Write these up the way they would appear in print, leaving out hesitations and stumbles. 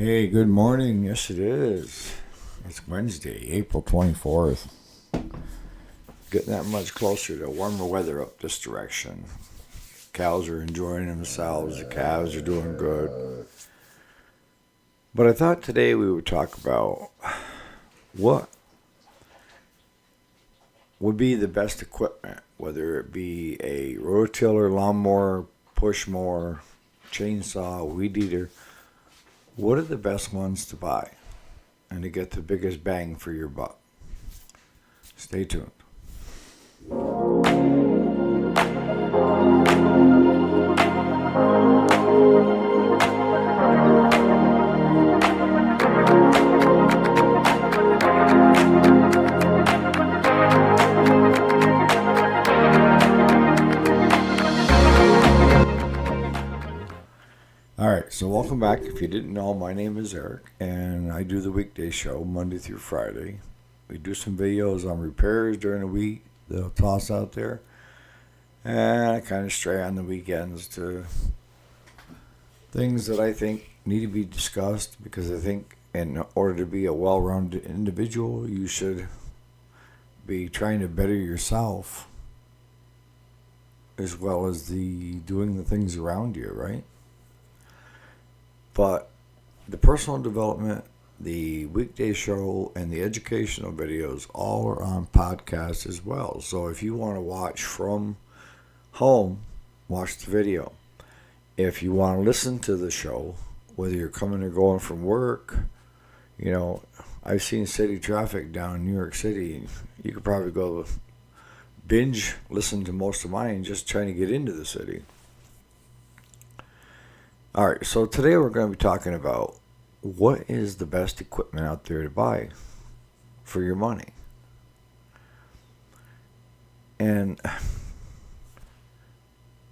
Hey, good morning. Yes, it is. It's Wednesday, April 24th. Getting that much closer to warmer weather up this direction. Cows are enjoying themselves. The calves are doing good. But I thought today we would talk about what would be the best equipment, whether it be a rototiller, lawnmower, push mower, chainsaw, weed eater. What are the best ones to buy and to get the biggest bang for your buck? Stay tuned. All right, so welcome back. If you didn't know, my name is Eric, and I do the weekday show Monday through Friday. We do some videos on repairs during the week that I'll toss out there, and I kind of stray on the weekends to things that I think need to be discussed because I think in order to be a well-rounded individual, you should be trying to better yourself as well as the doing the things around you, right? But the personal development, the weekday show, and the educational videos all are on podcasts as well. So if you want to watch from home, watch the video. If you want to listen to the show, whether you're coming or going from work, I've seen city traffic down in New York City. You could probably go binge listen to most of mine just trying to get into the city. All right, so today we're going to be talking about what is the best equipment out there to buy for your money. And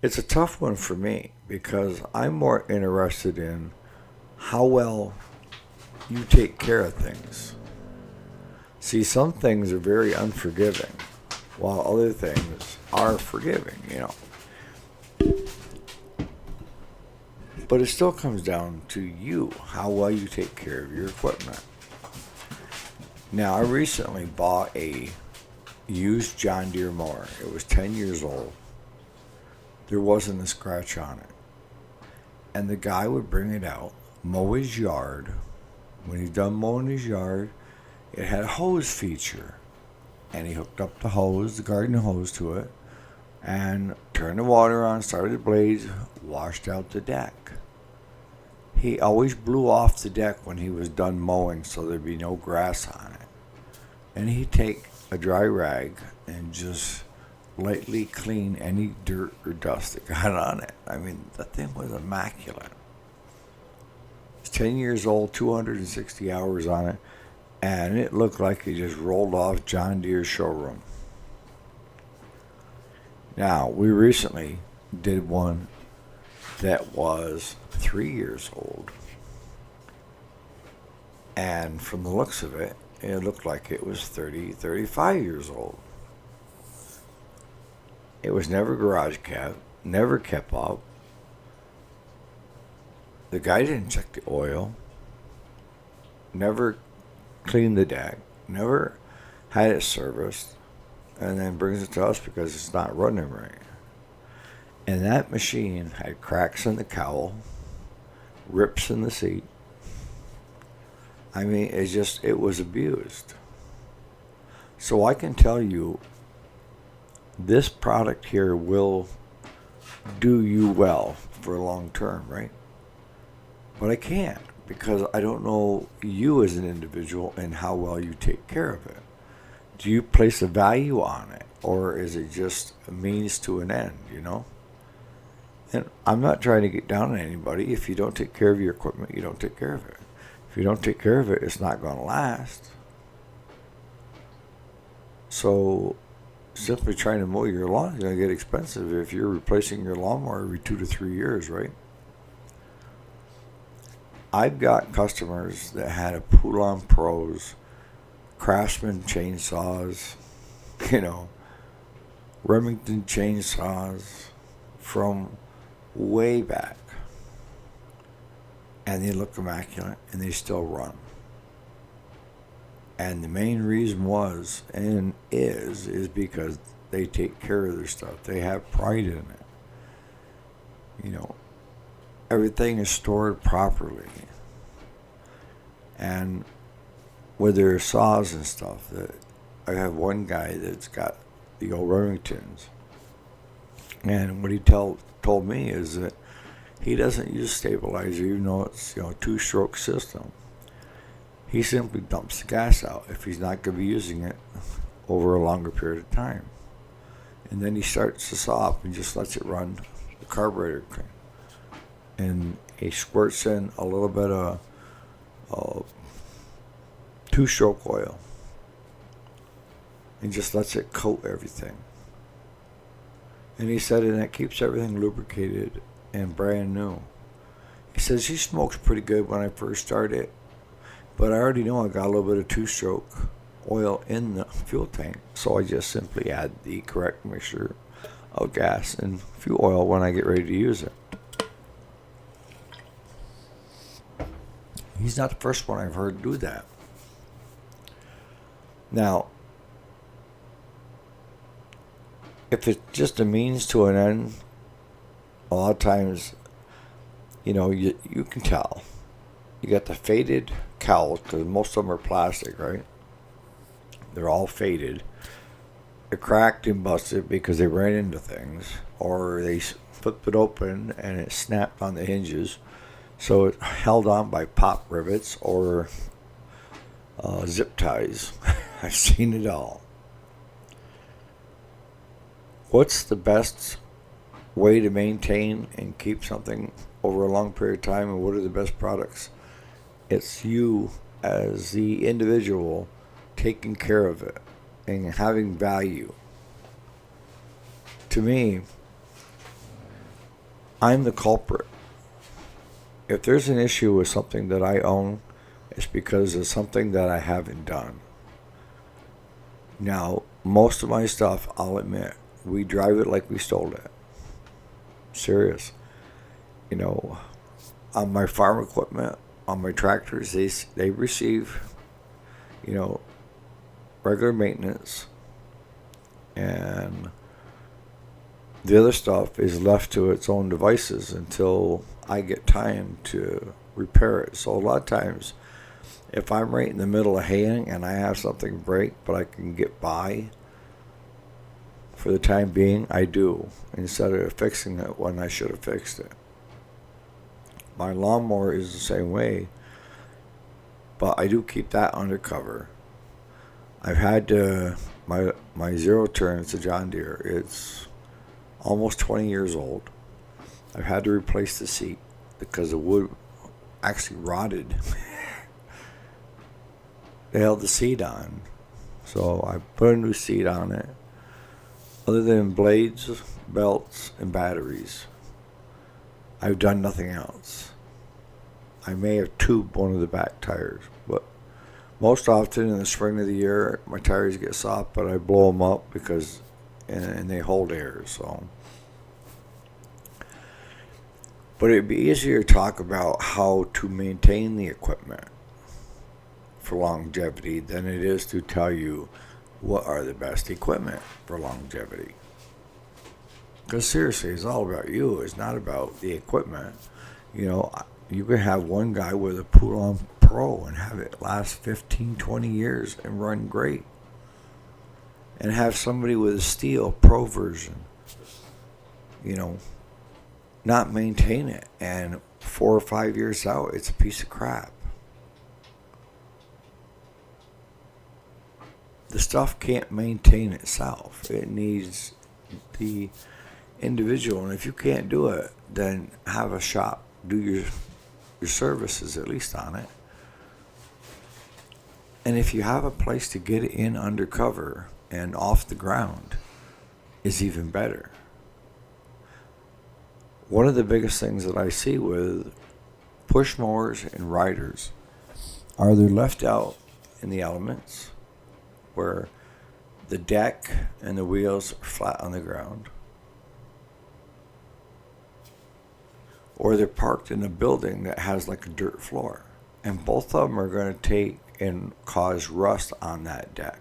it's a tough one for me because I'm more interested in how well you take care of things. See, some things are very unforgiving, while other things are forgiving. But it still comes down to you, how well you take care of your equipment. Now, I recently bought a used John Deere mower. It was 10 years old. There wasn't a scratch on it. And the guy would bring it out, mow his yard. When he's done mowing his yard, it had a hose feature. And he hooked up the garden hose to it, and turned the water on, started the blades, washed out the deck. He always blew off the deck when he was done mowing so there'd be no grass on it. And he'd take a dry rag and just lightly clean any dirt or dust that got on it. I mean, that thing was immaculate. It's 10 years old, 260 hours on it, and it looked like it just rolled off John Deere's showroom. Now, we recently did one that was 3 years old. And from the looks of it, it looked like it was 35 years old. It was never garage kept, never kept up. The guy didn't check the oil, never cleaned the deck, never had it serviced, and then brings it to us because it's not running right. And that machine had cracks in the cowl, rips in the seat. I mean, it was abused. So I can tell you, this product here will do you well for long term, right? But I can't because I don't know you as an individual and how well you take care of it. Do you place a value on it, or is it just a means to an end, And I'm not trying to get down on anybody. If you don't take care of your equipment, you don't take care of it. If you don't take care of it, it's not going to last. So simply trying to mow your lawn is going to get expensive if you're replacing your lawnmower every 2 to 3 years, right? I've got customers that had a Poulan Pros, Craftsman chainsaws, Remington chainsaws from way back. and they look immaculate, and they still run. And the main reason was and is because they take care of their stuff. They have pride in it. You know, everything is stored properly. And with their saws and stuff, that I have one guy that's got the old Remingtons, and what he told me is that he doesn't use stabilizer, even though it's two-stroke system. He simply dumps the gas out if he's not going to be using it over a longer period of time, and then he starts the saw up and just lets it run the carburetor, and he squirts in a little bit of two-stroke oil and just lets it coat everything. And he said, and that keeps everything lubricated and brand new. He says he smokes pretty good when I first started, but I already know I got a little bit of two-stroke oil in the fuel tank, so I just simply add the correct mixture of gas and fuel oil when I get ready to use it. He's not the first one I've heard do that. Now, if it's just a means to an end, a lot of times, you can tell. You got the faded cowls, because most of them are plastic, right? They're all faded. They're cracked and busted because they ran into things, or they flipped it open and it snapped on the hinges. So it held on by pop rivets or zip ties. I've seen it all. What's the best way to maintain and keep something over a long period of time, and what are the best products? It's you as the individual taking care of it and having value. To me, I'm the culprit. If there's an issue with something that I own, it's because of something that I haven't done. Now, most of my stuff, I'll admit, we drive it like we stole it. Serious. On my farm equipment, on my tractors, they receive, regular maintenance, and the other stuff is left to its own devices until I get time to repair it. So a lot of times, if I'm right in the middle of haying and I have something break, but I can get by for the time being, I do, instead of fixing it when I should have fixed it. My lawnmower is the same way, but I do keep that undercover. I've had my zero turn, it's a John Deere. It's almost 20 years old. I've had to replace the seat because the wood actually rotted. They held the seat on, so I put a new seat on it. Other than blades, belts, and batteries, I've done nothing else. I may have tubed one of the back tires, but most often in the spring of the year, my tires get soft, but I blow them up because, and they hold air, so. But it'd be easier to talk about how to maintain the equipment for longevity than it is to tell you what are the best equipment for longevity. Because seriously, it's all about you. It's not about the equipment. You can have one guy with a Poulon Pro and have it last 15, 20 years and run great. And have somebody with a Steel Pro version, not maintain it. And 4 or 5 years out, it's a piece of crap. The stuff can't maintain itself. It needs the individual. And if you can't do it, then have a shop do your services at least on it. And if you have a place to get it in undercover and off the ground, is even better. One of the biggest things that I see with push mowers and riders are they're left out in the elements where the deck and the wheels are flat on the ground, or they're parked in a building that has like a dirt floor. And both of them are going to take and cause rust on that deck.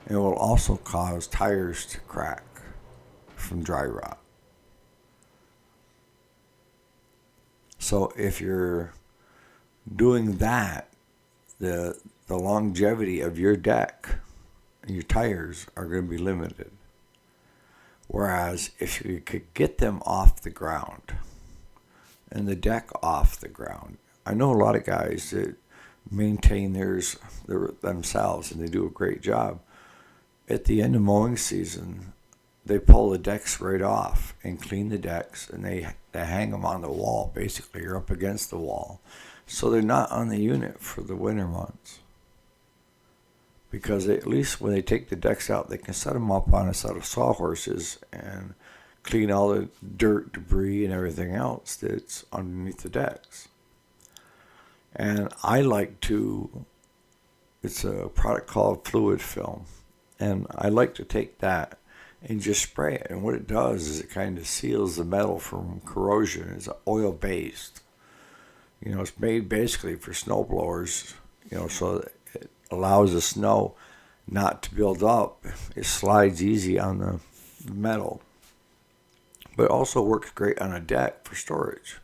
It will also cause tires to crack from dry rot. So if you're doing that, the longevity of your deck and your tires are going to be limited. Whereas if you could get them off the ground and the deck off the ground, I know a lot of guys that maintain themselves and they do a great job. At the end of mowing season, they pull the decks right off and clean the decks, and they hang them on the wall, basically, or up against the wall. So they're not on the unit for the winter months. Because at least when they take the decks out, they can set them up on a set of sawhorses and clean all the dirt, debris, and everything else that's underneath the decks. And I like to, it's a product called fluid film. And I like to take that and just spray it. And what it does is it kind of seals the metal from corrosion. It's oil-based. It's made basically for snow blowers, so that it allows the snow not to build up. It slides easy on the metal. But it also works great on a deck for storage.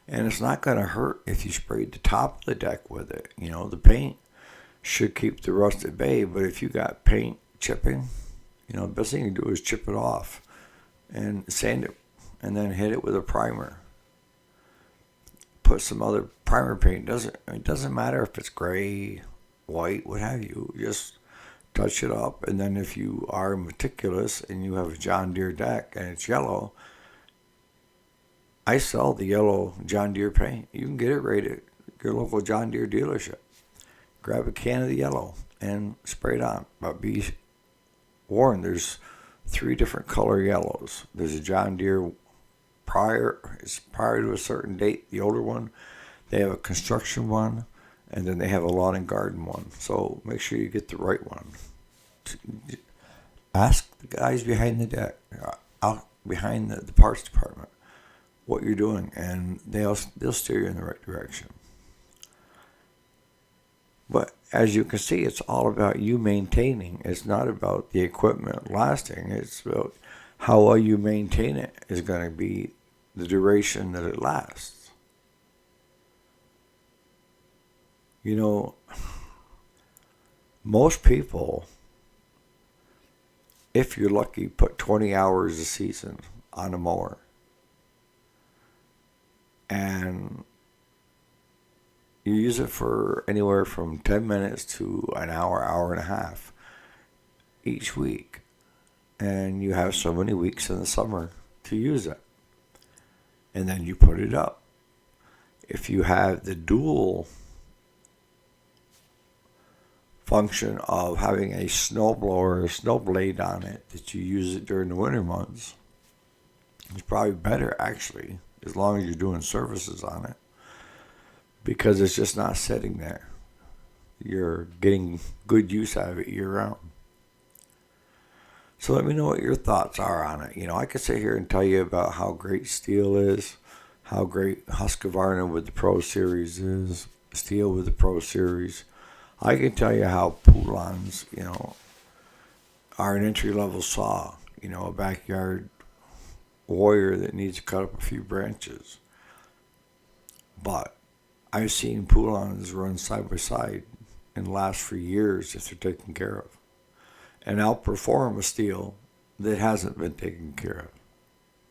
And it's not going to hurt if you sprayed the top of the deck with it. The paint should keep the rust at bay, but if you got paint chipping, the best thing you can do is chip it off and sand it and then hit it with a primer. Put some other primer paint. It doesn't matter if it's gray, white, what have you. Just touch it up, and then if you are meticulous and you have a John Deere deck and it's yellow, I sell the yellow John Deere paint. You can get it right at your local John Deere dealership. Grab a can of the yellow and spray it on. But be warned, there's 3 different color yellows. There's a John Deere prior to a certain date, the older one. They have a construction one, and then they have a lawn and garden one. So make sure you get the right one. Ask the guys behind the deck, out behind the parts department, what you're doing, and they'll steer you in the right direction. But as you can see, it's all about you maintaining. It's not about the equipment lasting. It's about how well you maintain it is going to be the duration that it lasts. Most people, if you're lucky, put 20 hours a season on a mower. And you use it for anywhere from 10 minutes to an hour, hour and a half each week. And you have so many weeks in the summer to use it. And then you put it up. If you have the dual function of having a snow blower or a snow blade on it, that you use it during the winter months, it's probably better actually, as long as you're doing services on it. Because it's just not sitting there. You're getting good use out of it year round. So let me know what your thoughts are on it. I could sit here and tell you about how great steel is, how great Husqvarna with the Pro Series is, steel with the Pro Series. I can tell you how Poulons, are an entry-level saw, a backyard warrior that needs to cut up a few branches. But I've seen Poulons run side by side and last for years if they're taken care of, and outperform a steel that hasn't been taken care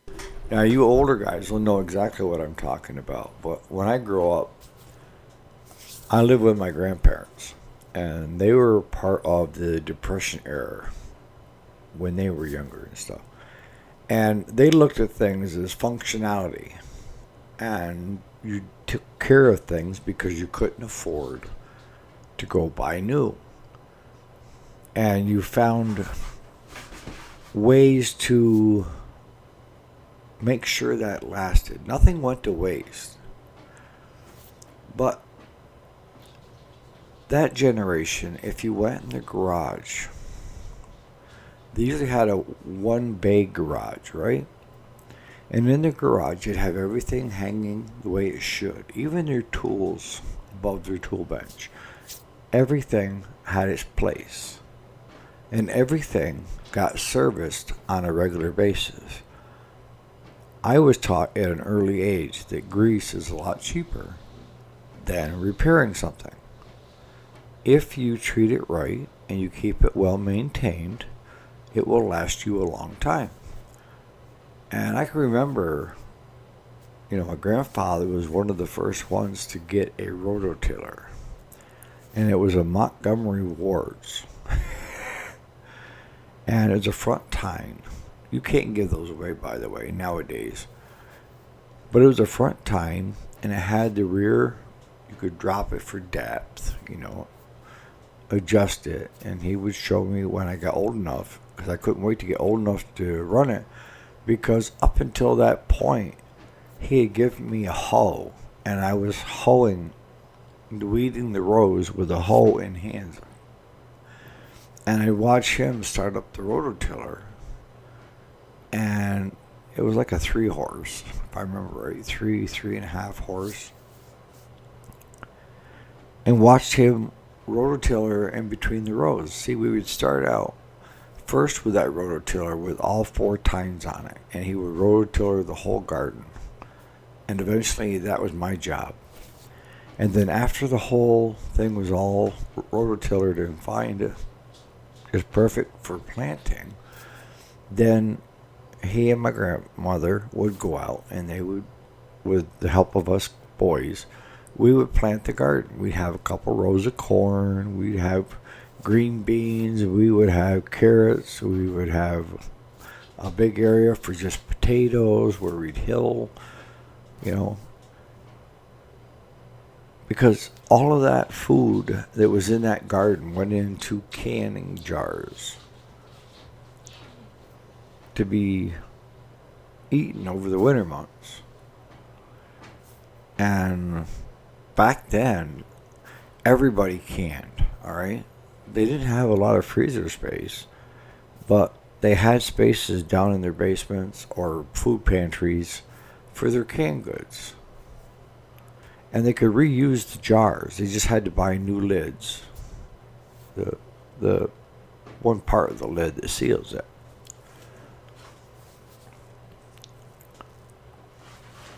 of. Now, you older guys will know exactly what I'm talking about, but when I grew up, I lived with my grandparents, and they were part of the Depression era when they were younger and stuff. And they looked at things as functionality, and you took care of things because you couldn't afford to go buy new. And you found ways to make sure that lasted. Nothing went to waste. But that generation, if you went in the garage, they usually had a one bay garage, right? And in the garage, you'd have everything hanging the way it should, even their tools above their tool bench. Everything had its place, and everything got serviced on a regular basis. I was taught at an early age that grease is a lot cheaper than repairing something. If you treat it right and you keep it well maintained, it will last you a long time. And I can remember, my grandfather was one of the first ones to get a rototiller, and it was a Montgomery Ward's. And it's a front tine. You can't give those away, by the way, nowadays. But it was a front tine, and it had the rear. You could drop it for depth, adjust it. And he would show me when I got old enough, because I couldn't wait to get old enough to run it. Because up until that point, he had given me a hoe, and I was weeding the rows with a hoe in hand. And I watched him start up the rototiller, and it was like a 3-horse, if I remember right, 3.5 horse. And watched him rototiller in between the rows. See, we would start out first with that rototiller with all 4 tines on it, and he would rototiller the whole garden. And eventually that was my job. And then after the whole thing was all rototillered and fine, just perfect for planting, then he and my grandmother would go out, and they would, with the help of us boys, we would plant the garden. We'd have a couple rows of corn, we'd have green beans, we would have carrots, we would have a big area for just potatoes where we'd hill, because all of that food that was in that garden went into canning jars to be eaten over the winter months. And back then, everybody canned, all right? They didn't have a lot of freezer space, but they had spaces down in their basements or food pantries for their canned goods. And they could reuse the jars. They just had to buy new lids. The one part of the lid that seals it.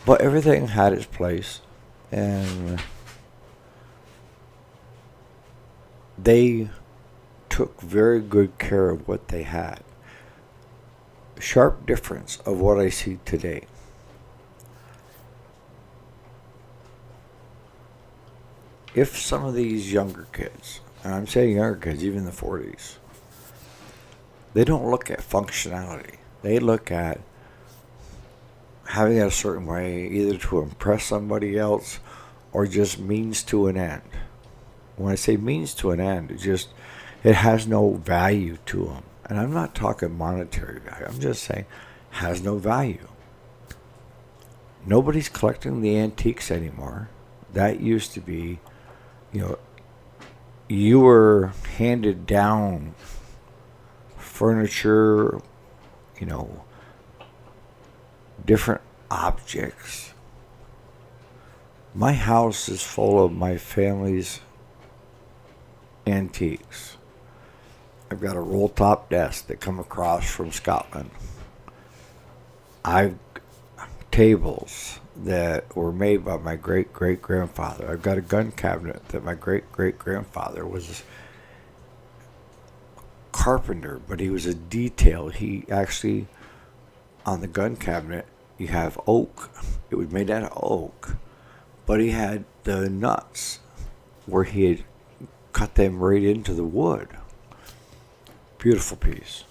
But everything had its place, and they took very good care of what they had. Sharp difference of what I see today. If some of these younger kids, and I'm saying younger kids, even the 40s, they don't look at functionality. They look at having it a certain way, either to impress somebody else or just means to an end. When I say means to an end, it has no value to them. And I'm not talking monetary value. I'm just saying has no value. Nobody's collecting the antiques anymore. That used to be, you were handed down furniture, different objects. My house is full of my family's antiques. I've got a roll-top desk that come across from Scotland. I've tables that were made by my great-great-grandfather. I've got a gun cabinet that my great-great-grandfather was a carpenter, but he was a detail. He actually, on the gun cabinet, you have oak. It was made out of oak, but he had the nuts where he had cut them right into the wood. Beautiful piece.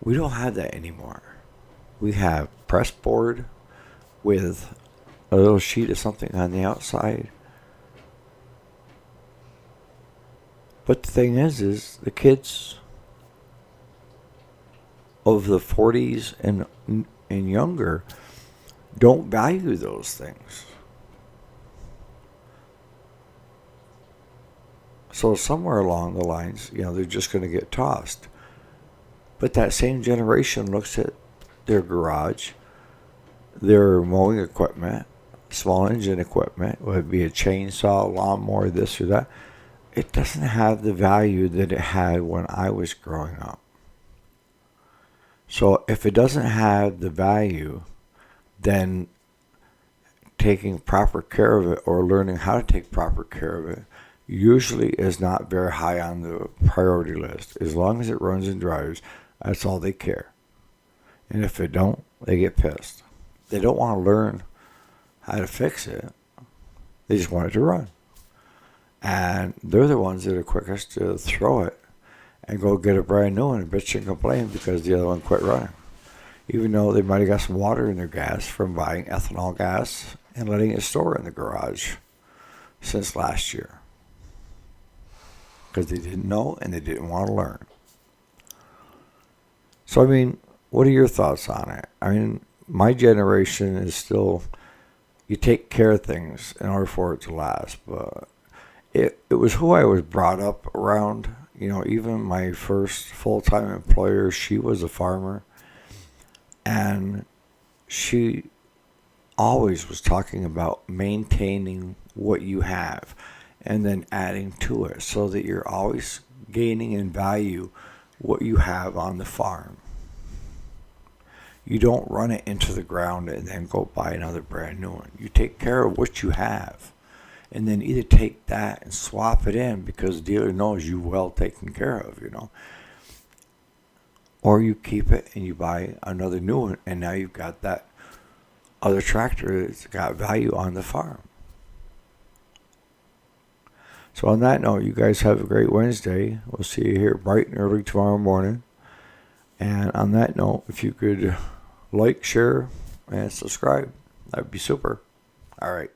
We don't have that anymore. We have press board with a little sheet of something on the outside. But the thing is the kids of the 40s and younger don't value those things. So somewhere along the lines, they're just going to get tossed. But that same generation looks at their garage, their mowing equipment, small engine equipment, whether it be a chainsaw, lawnmower, this or that, it doesn't have the value that it had when I was growing up. So if it doesn't have the value, then taking proper care of it or learning how to take proper care of it usually is not very high on the priority list. As long as it runs and drives, that's all they care. And if it don't, they get pissed. They don't want to learn how to fix it. They just want it to run. And they're the ones that are quickest to throw it and go get a brand new one and bitch and complain because the other one quit running. Even though they might have got some water in their gas from buying ethanol gas and letting it store in the garage since last year. Because they didn't know and they didn't want to learn. So, I mean, what are your thoughts on it? I mean, my generation is still, you take care of things in order for it to last. But it was who I was brought up around. You know, even my first full-time employer, she was a farmer. And she always was talking about maintaining what you have and then adding to it so that you're always gaining in value what you have on the farm. You don't run it into the ground and then go buy another brand new one. You take care of what you have and then either take that and swap it in because the dealer knows you well taken care of, you know. Or you keep it and you buy another new one and now you've got that other tractor that's got value on the farm. So on that note, you guys have a great Wednesday. We'll see you here bright and early tomorrow morning. And on that note, if you could like, share, and subscribe, that'd be super. All right.